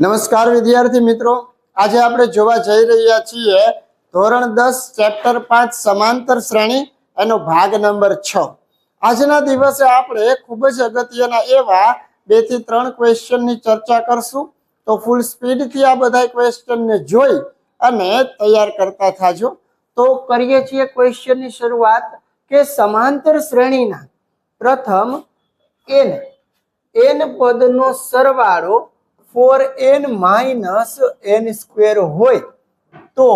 નમસ્કાર વિદ્યાર્થી મિત્રો, આજે આપણે જોવા જઈ રહ્યા છીએ ધોરણ 10 ચેપ્ટર 5 સમાંતર શ્રેણી એનો ભાગ નંબર 6। આજના દિવસે આપણે ખૂબ જ અગત્યના એવા 2 થી 3 ક્વેશ્ચનની ચર્ચા કરશું। તો ફૂલ સ્પીડથી આ બધા ક્વેશ્ચનને જોઈ અને તૈયાર કરતા થાજો। તો કરીએ છીએ ક્વેશ્ચનની શરૂઆત કે સમાંતર શ્રેણીના પ્રથમ n પદનો સરવાળો 4n માઇનસ n સ્ક્વેર હોય તો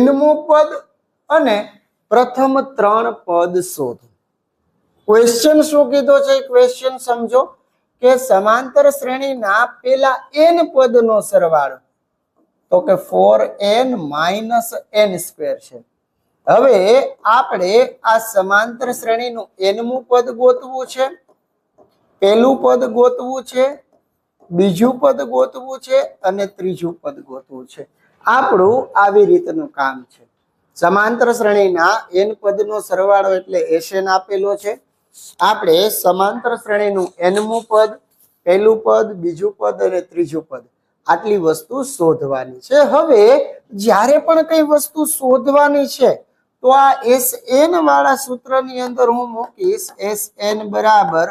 nમું પદ અને પ્રથમ 3 પદ શોધો। ક્વેશ્ચન શું કીધો છે? ક્વેશ્ચન સમજો કે સમાંતર શ્રેણીના પેલા n પદનો સરવાળો તો કે 4n માઇનસ n સ્ક્વેર છે। હવે આપણે આ સમાંતર શ્રેણીનું nમું પદ ગોતવું છે, પહેલું પદ ગોતવું છે, બીજું પદ ગોતવું છે અને ત્રીજું પદ ગોતવું છે। આપણું આવી રીતનું કામ છે। સમાંતર શ્રેણીના n પદનો સરવાળો એટલે Sn આપેલો છે। આપણે સમાંતર શ્રેણીનું nમું પદ, પહેલું પદ, બીજું પદ અને ત્રીજું પદ આટલી વસ્તુ શોધવાની છે। હવે જ્યારે પણ કઈ વસ્તુ શોધવાની છે તો આ Sn વાળા સૂત્રની અંદર હું મૂકીશ Sn બરાબર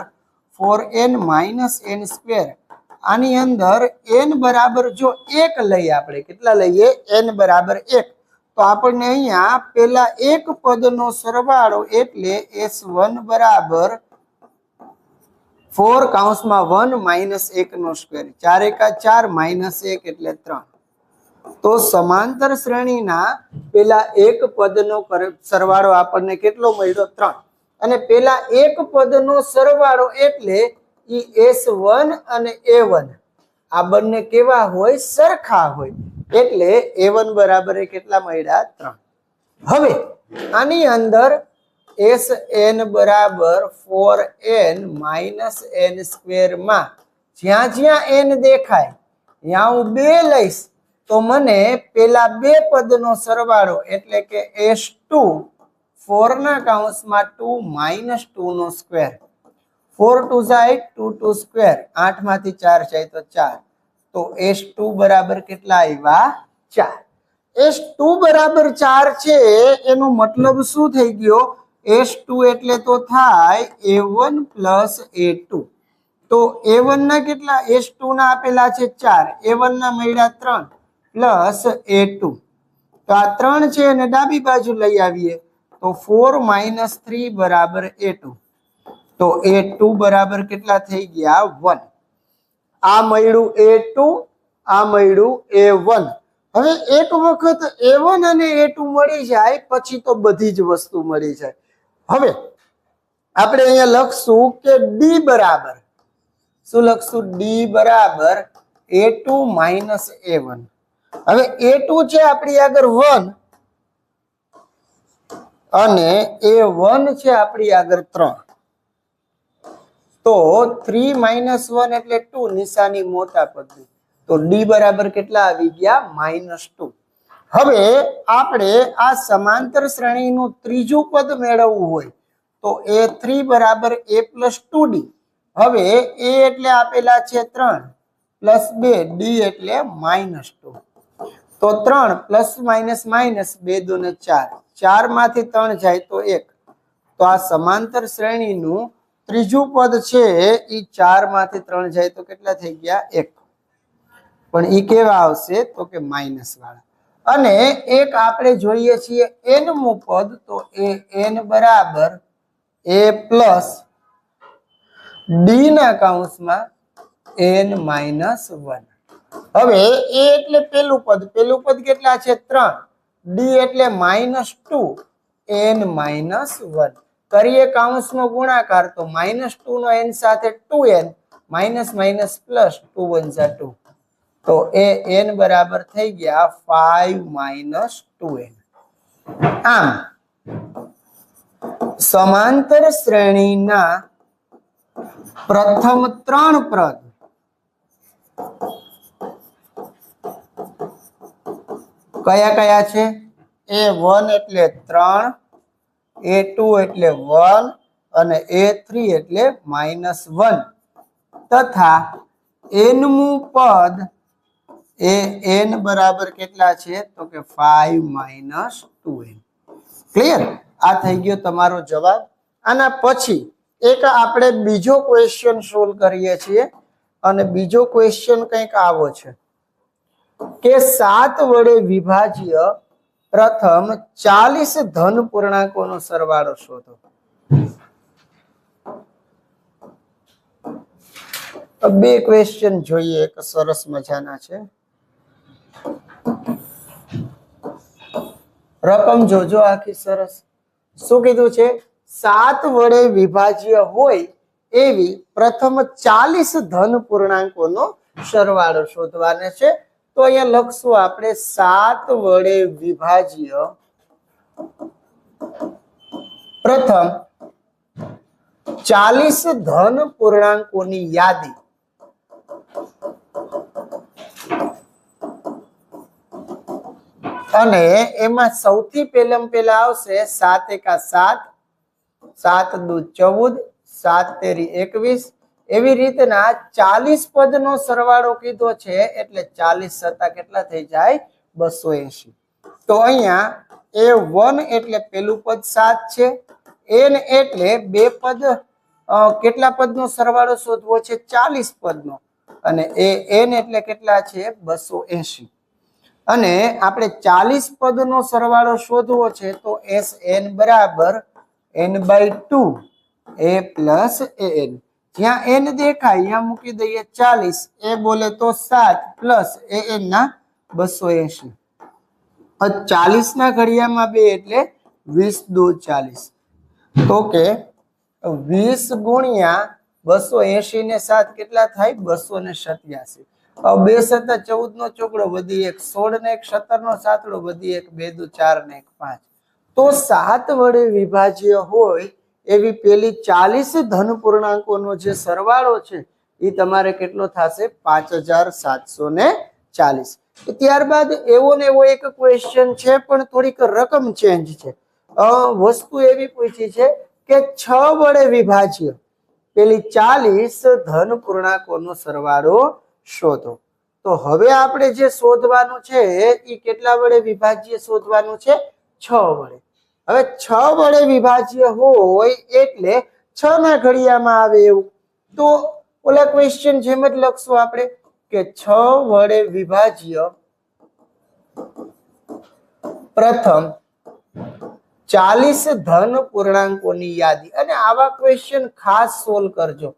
4n માઇનસ n સ્ક્વેર। આની અંદર n બરાબર જો 1 લઈએ, આપણે કેટલા લઈએ? n બરાબર 1, તો આપણને અહીંયા પેલા એક પદનો સરવાળો એટલે S1 બરાબર 4 કૌંસમાં 1 માઇનસ 1 નો સ્ક્વેર, 4 એકા 4 માઇનસ 1 એટલે 3। તો સમાંતર શ્રેણીના પેલા એક પદનો સરવાળો આપણને કેટલો મળ્યો? 3। અને પેલા એક પદનો સરવાળો એટલે ઈ S1 અને A1 આ બંને કેવા હોય? સરખા હોય, એટલે A1 બરાબર કેટલા મળ્યા? 3। હવે આની અંદર Sn બરાબર 4n માઇનસ n સ્ક્વેર માં જ્યાં જ્યાં n દેખાય ત્યાં હું 2 લઈશ તો મને પેલા બે પદનો સરવાળો એટલે કે S2 4 ના કૌંસમાં 2 માઇનસ 2 નો સ્ક્વેર, 4 2 જાય 2 2 સ્ક્વેર, 8 માંથી 4 જાય તો 4, તો S2 બરાબર કેટલા આવ્યા? 4। S2 બરાબર 4 છે એનો મતલબ શું થઈ ગયો? S2 એટલે તો થાય A1 પ્લસ A2। તો A1 ના કેટલા? S2 ના આપેલા છે 4, A1 ના મળ્યા 3 પ્લસ A2, તો આ 3 છે અને ડાબી બાજુ લઈ આવીએ તો 4 માઇનસ 3 બરાબર A2, તો A2 બરાબર કેટલા થઈ ગયા? 1। આ મળ્યું A2, આ મળ્યું A1। હવે એક વખત A1 અને A2 મળી જાય પછી તો બધી જ વસ્તુ મળી જાય। હવે આપણે અહીંયા લખશું કે D બરાબર શું લખશું? D બરાબર A2 માઇનસ A1। હવે A2 છે આપણી આગળ 1 અને A1 છે આપણી આગળ 3, તો 3 માઇનસ 1 એટલે 2, નિશાની મોટા પદની, તો D બરાબર કેટલા આવી ગયા? -2। હવે આપણે આ સમાંતર શ્રેણીનું ત્રીજું પદ મેળવવું હોય તો A3 બરાબર A પ્લસ 2D। હવે A એટલે આપેલા છે 3 પ્લસ 2, D એટલે -2, તો 3 પ્લસ માઇનસ માઇનસ 2 2 ને 4, 4 માંથી 3 જાય તો 1, તો આ સમાંતર શ્રેણીનું ત્રીજું પદ છે ઈ 4 માંથી 3 જાય તો કેટલા થઈ ગયા? 1, પણ ઈ કેવા આવશે? તો કે માઇનસ વાળા। અને એક આપણે જોઈએ છીએ nમું પદ, તો n બરાબર A પ્લસ D ના કૌંસમાં n માઇનસ 1। હવે A એટલે પેલું પદ કેટલા છે? 3, D એટલે -2, n માઇનસ 1। કરીએ કૌંસનો ગુણાકાર તો -2 નો n સાથે 2n, માઇનસ માઇનસ પ્લસ 2 1 જા 2, તો એ n બરાબર થઈ ગયા 5 માઇનસ 2n। આમ સમાંતર શ્રેણીના પ્રથમ 3 પદ કયા કયા છે? A1 એટલે 3, A2 એટલે 1 અને A3 એટલે -1 તથા nમું પદ એ n બરાબર કેટલા છે તો કે 5 - 2n. ક્લિયર? આ થઈ ગયો તમારો જવાબ. આના પછી એક આપણે બીજો ક્વેશ્ચન સોલ્વ કરીએ છીએ અને બીજો ક્વેશ્ચન કંઈક આવો છે કે 7 વડે વિભાજ્ય પ્રથમ 40 ધન પૂર્ણાંકોનો સરવાળો શોધો. બે ક્વેશ્ચન જોઈએ, એક સરસ મજાના છે. રકમ જોજો આખી સરસ. શું કીધું છે? 7 વડે વિભાજ્ય હોય એવી પ્રથમ 40 ધન પૂર્ણાંકોનો સરવાળો શોધવાનો છે. તો અહીંયા લખશું આપણે 7 વડે વિભાજ્ય પ્રથમ 40 ધન પૂર્ણાંકોની યાદી. અને એમાં સૌથી પહેલા આવશે 7 એકા 7, 7 દુ 14, 7 તેરી 21. એવી રીતના 40 પદનો સરવાળો કીધો છે એટલે 40 સત્તા કેટલા થઈ જાય? 280. તો અહીંયા A1 એટલે પેલું પદ 7 છે, n એટલે બે પદ, કેટલા પદનો સરવાળો શોધવો છે? 40 પદનો. અને an એટલે કેટલા છે? 280. અને આપણે 40 પદનો સરવાળો શોધવો છે તો Sn બરાબર n/2 a પ્લસ an. જ્યાં n દેખાય અહીંયા મૂકી દઈએ 40, a બોલે તો 7 પ્લસ an ના 280. 40 ના ઘડિયામાં 2 એટલે 20 દુ 40. તો કે 20 ગુણ્યા 280 ને 7 કેટલા થાય? 287. 2 સત્તા 14 નો ચોકડો વધી 1, 16 ને 1 17 નો સાતડો વધી 1, 2 દુ 4 ને 1 5. તો 7 વડે વિભાજ્ય હોય એવી પેલી 40 ધન પૂર્ણાંકોનો જે સરવાળો છે એ તમારે કેટલો થશે? 5740. ત્યારબાદ એવો ને એવો એક ક્વેશ્ચન છે પણ થોડીક રકમ ચેન્જ છે. વસ્તુ એવી પૂછી છે કે 6 વડે વિભાજ્ય પેલી 40 ધન પૂર્ણાંકોનો સરવાળો શોધો. તો હવે આપણે જે શોધવાનું છે એ કેટલા વડે વિભાજ્ય શોધવાનું છે? 6 વડે. હવે 6 વડે વિભાજ્ય હોય એટલે 6 ના ઘડિયામાં આવે એવું. તો ઓલા ક્વેશ્ચન જેમ જ લખશું આપણે કે 6 વડે વિભાજ્ય પ્રથમ 40 ધન પૂર્ણાંકોની યાદી. અને આવા ક્વેશ્ચન ખાસ સોલ્વ કરજો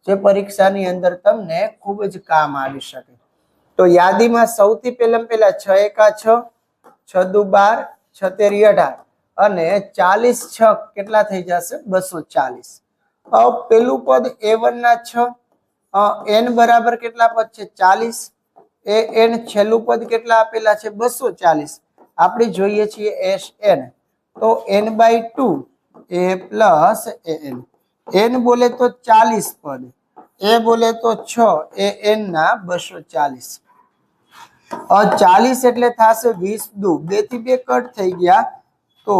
જે પરીક્ષાની અંદર તમને ખૂબ જ કામ આવી શકે. તો યાદીમાં સૌથી પહેલા 6 એકા 6, 6 દુ 12, 6 તેરી 18 અને 40 6 કેટલા થઈ જશે? 240. પેલું પદ A1 ના 6, n બરાબર કેટલા પદ છે? 40. n છેલ્લું પદ કેટલા આપેલા છે? 240. આપણે જોઈએ છીએ Sn. તો n/2 a plus an. n બોલે તો 40 પદ, a બોલે તો 6, an ના 240. 40 એટલે થશે 20 દુ 2 થી 2 કટ થઈ ગયા તો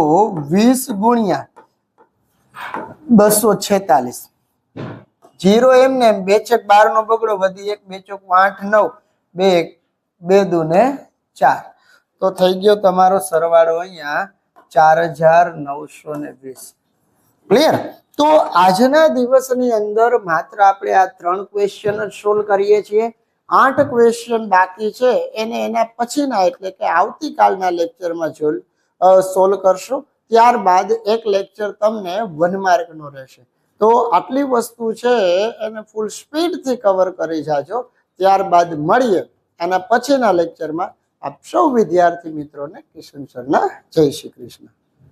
20 ગુણ્યા 246. 0 એમને 2 છેક 12 નો બગડો વધી 1, 2 ચોક 8 9, 2 દુ ને 4. તો થઈ ગયો તમારો સરવાળો અહીંયા 4920. ક્લિયર? તો આજના દિવસની અંદર માત્ર આપણે આ 3 ક્વેશ્ચન જ સોલ્વ કરીએ છીએ. 8 ક્વેશ્ચન બાકી છે એને એના પછીના એટલે કે આવતીકાલના લેક્ચરમાં સોલ્વ કરશું. ત્યારબાદ એક લેક્ચર તમને 1 માર્કનો રહેશે. તો આટલી વસ્તુ છે એને ફૂલ સ્પીડથી કવર કરી જાજો. ત્યારબાદ મળીએ આના પછીના લેક્ચરમાં. આપ સૌ વિદ્યાર્થી મિત્રોને કિશન સરના જય શ્રી કૃષ્ણ.